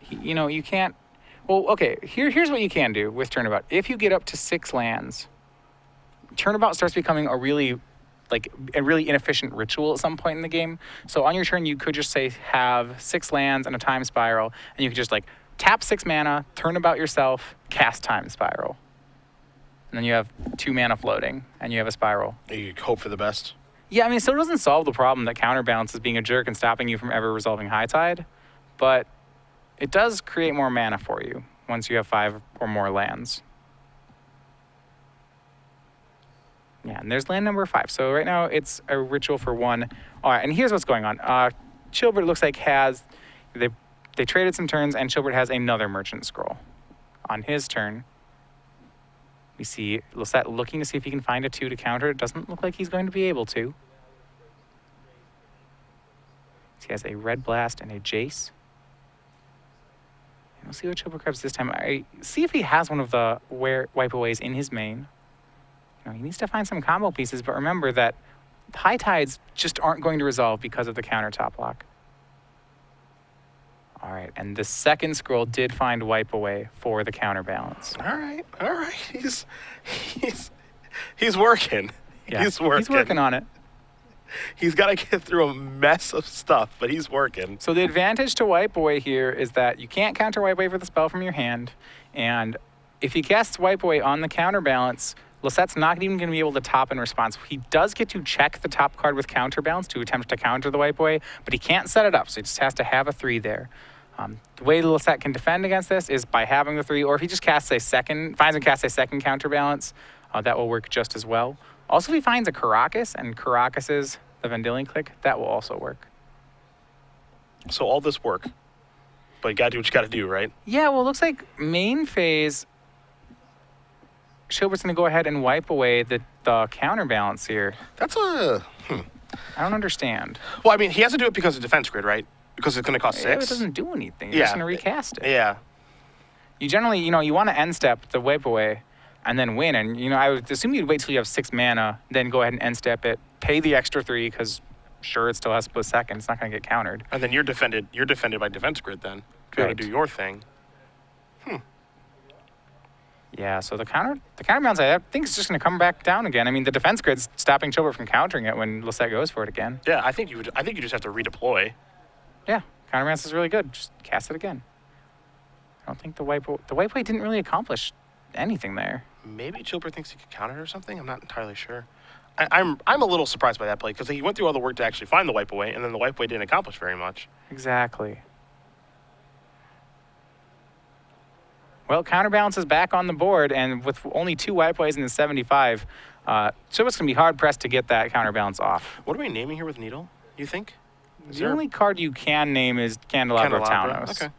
You can't. Well, okay. Here's what you can do with Turnabout. If you get up to 6 lands, Turnabout starts becoming a really inefficient ritual at some point in the game. So on your turn, you could just say have 6 lands and a Time Spiral, and you could just tap 6 mana, Turnabout yourself, cast Time Spiral, and then you have 2 mana floating, and you have a Spiral. You hope for the best. Yeah, I mean, it still doesn't solve the problem that Counterbalance is being a jerk and stopping you from ever resolving High Tide, but it does create more mana for you once you have 5 or more lands. Yeah, and there's land number 5. So right now it's a ritual for 1. All right, and here's what's going on. Chilbert looks like they traded some turns, and Chilbert has another Merchant Scroll. on his turn. We see Lossett looking to see if he can find a 2 to counter. It doesn't look like he's going to be able to. He has a Red Blast and a Jace. And we'll see what Chilbert grabs this time. I see if he has one of the wipe-aways in his main. You know, he needs to find some combo pieces, but remember that high tides just aren't going to resolve because of the counter top lock. All right, and the second scroll did find wipe away for the counterbalance. All right. He's working. Yeah, He's working on it. He's got to get through a mess of stuff, but he's working. So the advantage to wipe away here is that you can't counter wipe away for the spell from your hand, and if he casts wipe away on the counterbalance, Lossett's not even going to be able to top in response. He does get to check the top card with counterbalance to attempt to counter the wipe away, but he can't set it up, so he just has to have a 3 there. The way Lossett can defend against this is by having the 3, or if he just casts a second, finds and casts a second counterbalance, that will work just as well. Also, if he finds a Karakas and Karakas's the Vendilion Click, that will also work. So all this work, but you got to do what you got to do, right? Yeah, well, it looks like main phase, Chilbert's going to go ahead and wipe away the counterbalance here. That's a... I don't understand. Well, I mean, he has to do it because of defense grid, right? Because it's going to cost 6. Yeah, it doesn't do anything. You're just going to recast it. Yeah. You generally, you want to end step the wipe away and then win. And, I would assume you'd wait till you have 6 mana, then go ahead and end step it, pay the extra 3 because, sure, it still has split second. It's not going to get countered. And then you're defended by defense grid then. To be able to do your thing. Yeah, so the counterbalance, I think, is just going to come back down again. I mean, the defense grid's stopping Chilbert from countering it when Lossett goes for it again. Yeah, I think you just have to redeploy. Yeah, counterbalance is really good. Just cast it again. I don't think the wipe away didn't really accomplish anything there. Maybe Chilbert thinks he could counter it or something. I'm not entirely sure. I'm a little surprised by that play because he went through all the work to actually find the wipe away, and then the wipe away didn't accomplish very much. Exactly. Well, counterbalance is back on the board, and with only 2 wipe aways in the 75, Chilbert's going to be hard-pressed to get that counterbalance off. What are we naming here with Needle, you think? The only card you can name is Candelabra of Taunos. Okay.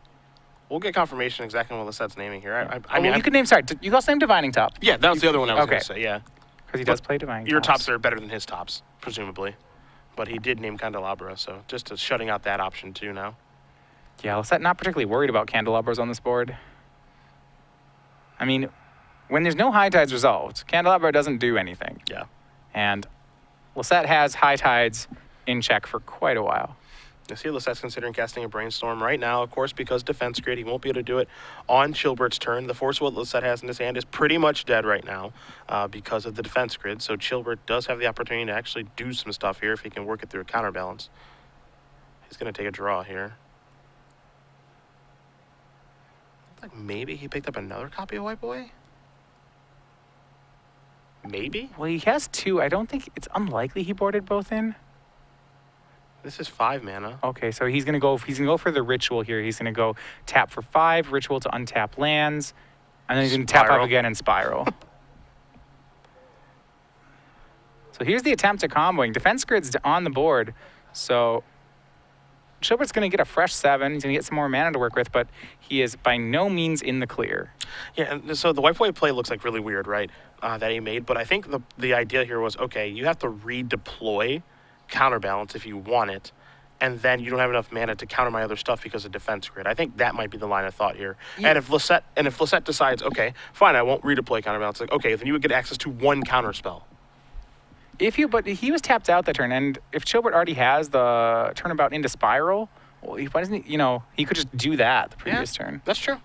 We'll get confirmation exactly what Lossett's naming here. I mean, you could name, you could also name Divining Top. Yeah, that was the other one I was going to say, yeah. Because he does play Divining Your tops are better than his tops, presumably. But he did name Candelabra, so just shutting out that option too now. Yeah, Lossett not particularly worried about Candelabras on this board. I mean, when there's no high tides resolved, Candelabra doesn't do anything. Yeah. And Lossett has high tides in check for quite a while. You see Lossett's considering casting a Brainstorm right now, of course, because defense grid, he won't be able to do it on Chilbert's turn. The Force Will Lossett has in his hand is pretty much dead right now because of the defense grid, so Chilbert does have the opportunity to actually do some stuff here if he can work it through a counterbalance. He's going to take a draw here. Like maybe he picked up another copy of Wipe Away? Maybe? Well, he has 2. I don't think it's unlikely he boarded both in. This is 5 mana. Okay, so he's gonna go for the ritual here. He's gonna go tap for 5, ritual to untap lands, and then he's gonna tap up again and spiral. So here's the attempt at comboing. Defense grid's on the board, so Chilbert's gonna get a fresh 7. He's gonna get some more mana to work with, but he is by no means in the clear. Yeah, and so the wipe away play looks like really weird, right? That he made, but I think the idea here was, okay, you have to redeploy counterbalance if you want it, and then you don't have enough mana to counter my other stuff because of defense grid. I think that might be the line of thought here. Yeah. And if Lossett decides, okay, fine, I won't redeploy counterbalance, like, okay, then you would get access to 1 counter spell. But he was tapped out that turn, and if Chilbert already has the turnabout into spiral, well, why doesn't he? He could just do that the previous turn. That's true.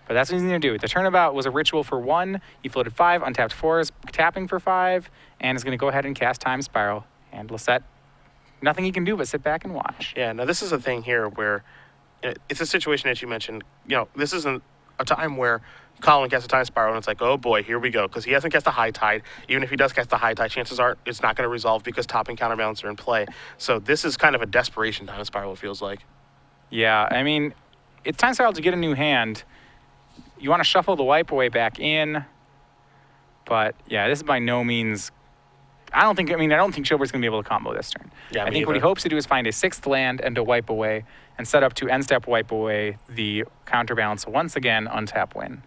But that's what he's going to do. The turnabout was a ritual for 1. He floated 5, untapped 4, is tapping for 5, and is going to go ahead and cast Time Spiral. And Lossett, nothing he can do but sit back and watch. Yeah, now this is a thing here where it's a situation that you mentioned. This isn't a time where Colin casts a Time Spiral and it's like, oh boy, here we go. Because he hasn't cast a High Tide. Even if he does cast a High Tide, chances are it's not going to resolve because top and counterbalance are in play. So this is kind of a desperation Time Spiral, it feels like. Yeah, I mean, it's Time Spiral to get a new hand. You want to shuffle the wipe away back in. But yeah, this is by no means I don't think Chilbert's going to be able to combo this turn. Yeah, I me think what he either. hopes to do is find a 6th land and to wipe away and set up to end step wipe away the counterbalance. Once again, untap win.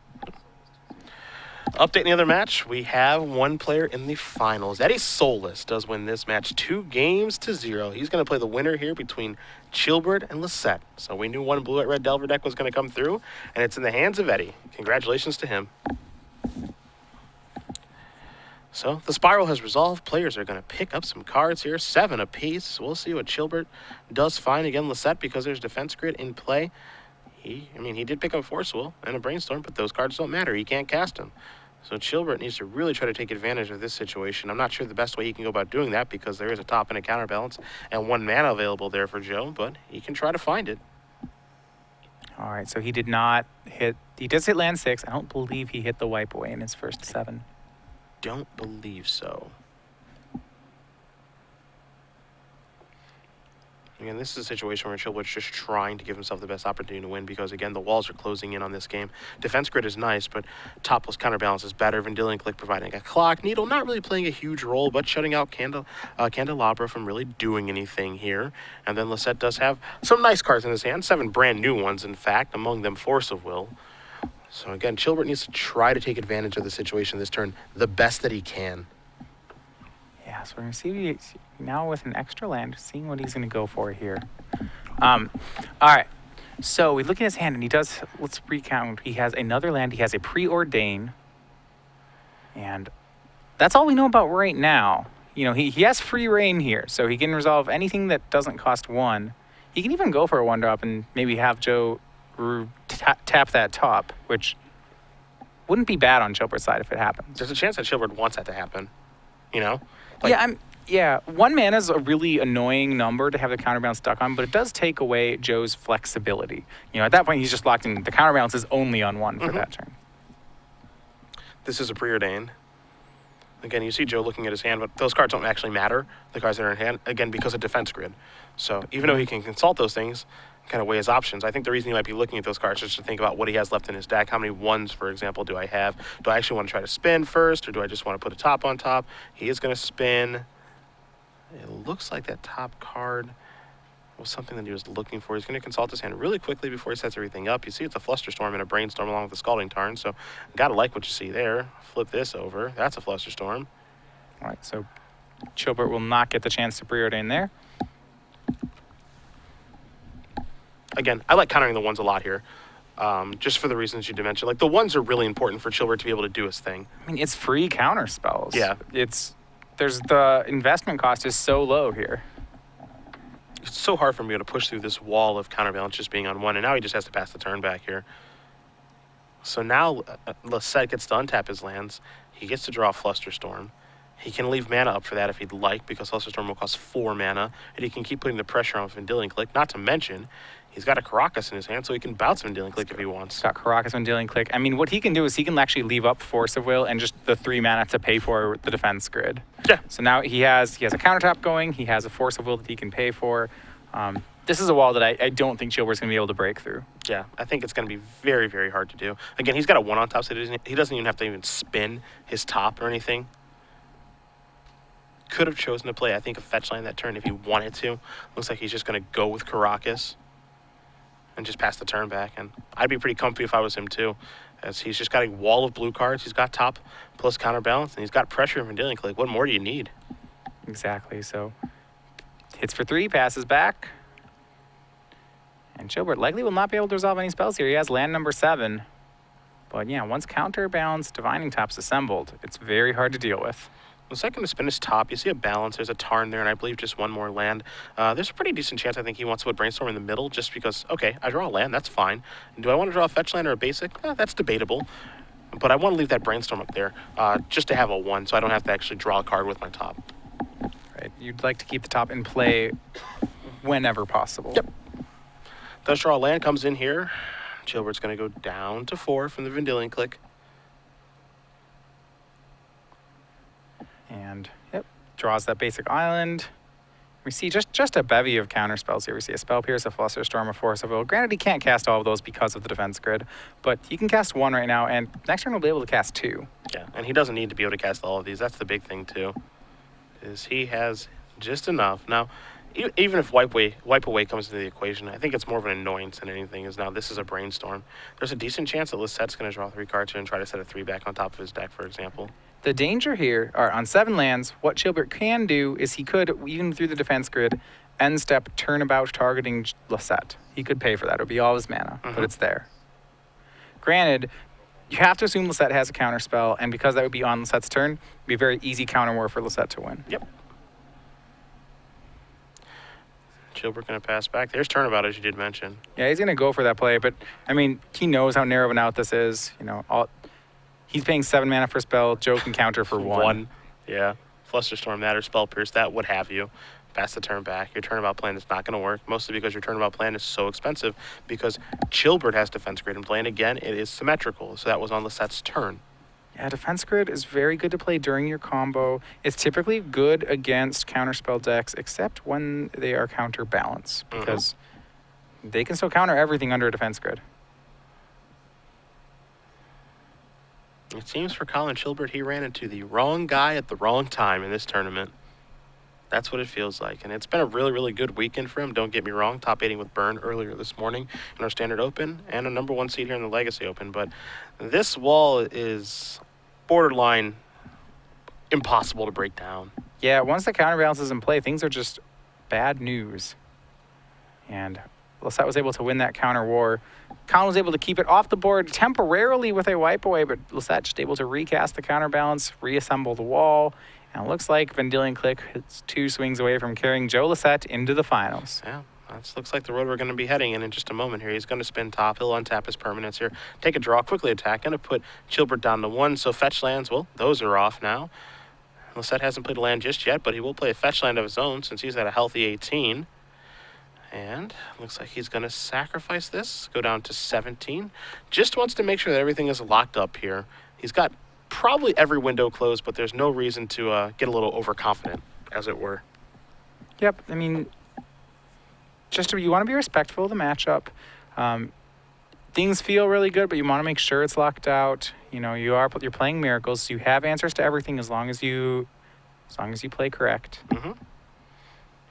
Update in the other match, we have one player in the finals. Eddie Solis does win this match 2-0. He's going to play the winner here between Chilbert and Lossett. So we knew one blue-red Delver deck was going to come through, and it's in the hands of Eddie. Congratulations to him. So the spiral has resolved. Players are going to pick up some cards here, 7 apiece. We'll see what Chilbert does find again Lossett because there's defense grid in play. He did pick up Force Will and a Brainstorm, but those cards don't matter. He can't cast them. So Chilbert needs to really try to take advantage of this situation. I'm not sure the best way he can go about doing that because there is a top and a counterbalance and 1 mana available there for Joe, but he can try to find it. All right, so he did not hit. He does hit land 6. I don't believe he hit the wipe away in his first 7. Don't believe so. Again, this is a situation where Chilbert's just trying to give himself the best opportunity to win because, again, the walls are closing in on this game. Defense grid is nice, but top plus counterbalance is better. Vendilion Click providing a clock. Needle not really playing a huge role, but shutting out Candelabra from really doing anything here. And then Lossett does have some nice cards in his hand, 7 brand new ones, in fact, among them Force of Will. So, again, Chilbert needs to try to take advantage of the situation this turn the best that he can. Yeah, so we're going to see now with an extra land, seeing what he's going to go for here. All right, so we look at his hand, and he does, let's recount. He has another land. He has a Preordain, and that's all we know about right now. You know, he has free reign here, so he can resolve anything that doesn't cost 1. He can even go for a 1-drop and maybe have Joe tap that top, which wouldn't be bad on Chilbert's side if it happens. There's a chance that Chilbert wants that to happen, you know? Yeah, 1 mana is a really annoying number to have the counterbalance stuck on, but it does take away Joe's flexibility. You know, at that point, he's just locked in. The counterbalance is only on 1 for that turn. This is a Preordain. Again, you see Joe looking at his hand, but those cards don't actually matter, the cards that are in hand, again, because of defense grid. So even though he can consult those things, kind of weigh his options, I think the reason he might be looking at those cards is to think about what he has left in his deck. How many 1s, for example, do I have? Do I actually want to try to spin first, or do I just want to put a top on top? He is going to spin. It looks like that top card was something that he was looking for. He's going to consult his hand really quickly before he sets everything up. You see it's a Flusterstorm and a Brainstorm along with the Scalding Tarn, so got to like what you see there. Flip this over. That's a Flusterstorm. All right, so Chilbert will not get the chance to Preordain there. Again, I like countering the 1s a lot here, just for the reasons you mentioned. Like, the 1s are really important for Chilbert to be able to do his thing. I mean, it's free counter spells. Yeah. The investment cost is so low here. It's so hard for me to push through this wall of counterbalance just being on 1, and now he just has to pass the turn back here. So now Lossett gets to untap his lands. He gets to draw a Flusterstorm. He can leave mana up for that if he'd like, because Flusterstorm will cost 4 mana, and he can keep putting the pressure on Vendilion Click. Not to mention, he's got a Caracas in his hand, so he can bounce Vendilion Click if he wants. He's got Caracas, Vendilion Click. I mean, what he can do is he can actually leave up Force of Will and just the 3 mana to pay for the defense grid. Yeah. So now he has a countertop going. He has a Force of Will that he can pay for. This is a wall that I don't think Chilbert's going to be able to break through. Yeah, I think it's going to be very, very hard to do. Again, he's got a 1 on top, so he doesn't even have to even spin his top or anything. Could have chosen to play, I think, a fetch line that turn if he wanted to. Looks like he's just going to go with Caracas and just pass the turn back. And I'd be pretty comfy if I was him, too, as he's just got a wall of blue cards. He's got top plus counterbalance, and he's got pressure and Vendilion Click. What more do you need? Exactly. So hits for 3, passes back. And Chilbert likely will not be able to resolve any spells here. He has land number 7. But yeah, once counterbalance Divining Top's assembled, it's very hard to deal with. The second to spin his top, you see a balance. There's a Tarn there, and I believe just 1 more land. There's a pretty decent chance I think he wants to put Brainstorm in the middle just because, okay, I draw a land, that's fine. Do I want to draw a fetch land or a basic? That's debatable. But I want to leave that Brainstorm up there just to have a 1 so I don't have to actually draw a card with my top. Right. You'd like to keep the top in play whenever possible. Yep. Does draw a land, comes in here. Chilbert's going to go down to 4 from the Vendilion Click. And, yep, draws that basic island. We see just a bevy of counter spells here. We see a Spell Pierce, a Flusterstorm, a Force of Will. Granted, he can't cast all of those because of the defense grid, but he can cast 1 right now, and next turn he'll be able to cast 2. Yeah, and he doesn't need to be able to cast all of these. That's the big thing, too. is he has just enough. Now, even if wipe away comes into the equation, I think it's more of an annoyance than anything. Is now this is a brainstorm. There's a decent chance that Lossette's going to draw 3 cards here and try to set a 3 back on top of his deck, for example. The danger here are on 7 lands, what Chilbert can do is he could, even through the defense grid, end step turnabout targeting Lossett. He could pay for that. It would be all his mana, but it's there. Granted, you have to assume Lossett has a counter spell, and because that would be on Lossett's turn, it would be a very easy counter war for Lossett to win. Yep. Chilbert going to pass back. There's turnabout, as you did mention. Yeah, he's going to go for that play, but, I mean, he knows how narrow of an out this is. You know, he's paying 7 mana for spell. Joe can counter for 1. Yeah. Flusterstorm that or Spell Pierce that, what have you. Pass the turn back. Your turnabout plan is not going to work, mostly because your turnabout plan is so expensive because Chilbert has defense grid in play, and again, it is symmetrical, so that was on Lossette's turn. Yeah, defense grid is very good to play during your combo. It's typically good against counterspell decks, except when they are counterbalance, because they can still counter everything under a defense grid. It seems for Colin Chilbert, he ran into the wrong guy at the wrong time in this tournament. That's what it feels like. And it's been a really, really good weekend for him. Don't get me wrong. Top 8ing with Burn earlier this morning in our Standard Open and a #1 seed here in the Legacy Open. But this wall is borderline impossible to break down. Yeah, once the counterbalance is in play, things are just bad news. And Lossett was able to win that counter war. Colin was able to keep it off the board temporarily with a wipe away, but Lossett just able to recast the counterbalance, reassemble the wall. And it looks like Vendilion Click is 2 swings away from carrying Joe Lossett into the finals. Yeah, that looks like the road we're going to be heading in just a moment here. He's going to spin top. He'll untap his permanents here. Take a draw, quickly attack. Going to put Chilbert down to 1. So fetch lands, well, those are off now. Lossett hasn't played a land just yet, but he will play a fetch land of his own since he's at a healthy 18. And looks like he's going to sacrifice this, go down to 17. Just wants to make sure that everything is locked up here. He's got probably every window closed, but there's no reason to get a little overconfident, as it were. Yep, I mean, you want to be respectful of the matchup. Things feel really good, but you want to make sure it's locked out. You know, you're playing Miracles, so you have answers to everything as long as you play correct.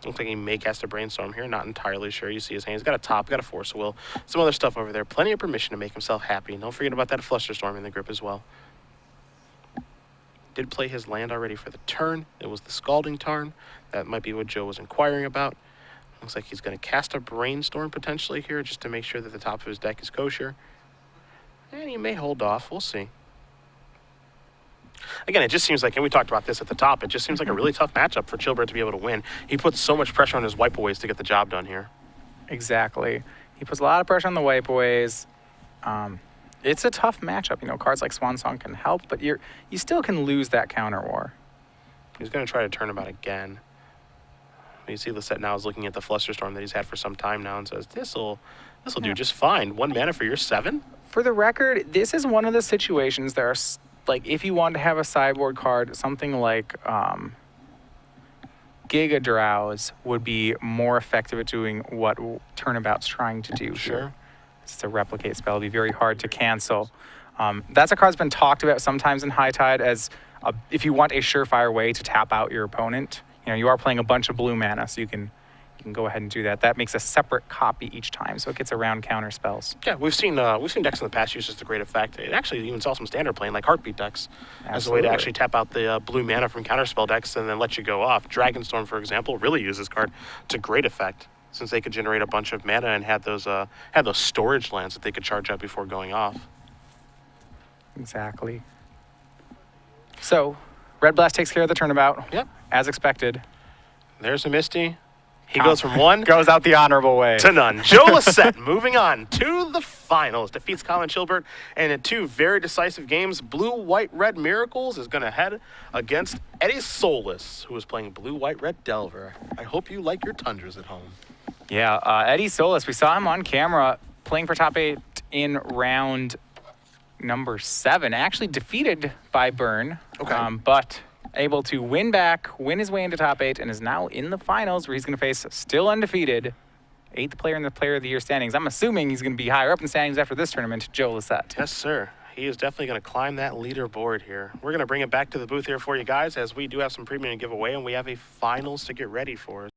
Looks like he may cast a Brainstorm here. Not entirely sure. You see his hand. He's got a top, got a Force of Will, some other stuff over there. Plenty of permission to make himself happy. Don't forget about that Flusterstorm in the grip as well. Did play his land already for the turn. It was the Scalding Tarn. That might be what Joe was inquiring about. Looks like he's going to cast a Brainstorm potentially here just to make sure that the top of his deck is kosher. And he may hold off. We'll see. Again, it just seems like, and we talked about this at the top, it just seems like a really tough matchup for Chilbert to be able to win. He puts so much pressure on his wipe-aways to get the job done here. Exactly. He puts a lot of pressure on the wipe-aways. It's a tough matchup. You know, cards like Swan Song can help, but you still can lose that counter war. He's going to try to turn about again. You see Lossett now is looking at the Flusterstorm that he's had for some time now and says, this'll do just fine. 1 mana for your 7? For the record, this is one of the situations that are, like, if you want to have a sideboard card, something like Giga Drowse would be more effective at doing what Turnabout's trying to do. Sure. It's a replicate spell. It'd be very hard to cancel. That's a card that's been talked about sometimes in High Tide as if you want a surefire way to tap out your opponent. You know, you are playing a bunch of blue mana, so you can go ahead and do that. That makes a separate copy each time, so it gets around counter spells. Yeah, we've seen decks in the past use this to great effect. It actually even saw some standard playing like Heartbeat decks as a way to actually tap out the blue mana from counterspell decks and then let you go off. Dragonstorm, for example, really used this card to great effect since they could generate a bunch of mana and had those storage lands that they could charge up before going off. Exactly. So, Red Blast takes care of the turnabout. Yep. As expected. There's a Misty. He goes from 1 goes out the honorable way to none. Joe Lossett moving on to the finals. Defeats Colin Chilbert. And in 2 very decisive games, Blue, White, Red Miracles is going to head against Eddie Solis, who is playing Blue, White, Red Delver. I hope you like your Tundras at home. Yeah, Eddie Solis, we saw him on camera playing for top 8 in round number 7. Actually defeated by Burn. Okay. But able to win his way into top 8, and is now in the finals where he's going to face still undefeated 8th player in the Player of the Year standings. I'm assuming he's going to be higher up in standings after this tournament, Joe Lossett. Yes, sir. he is definitely going to climb that leaderboard here. We're going to bring it back to the booth here for you guys, as we do have some premium to give away, and we have a finals to get ready for.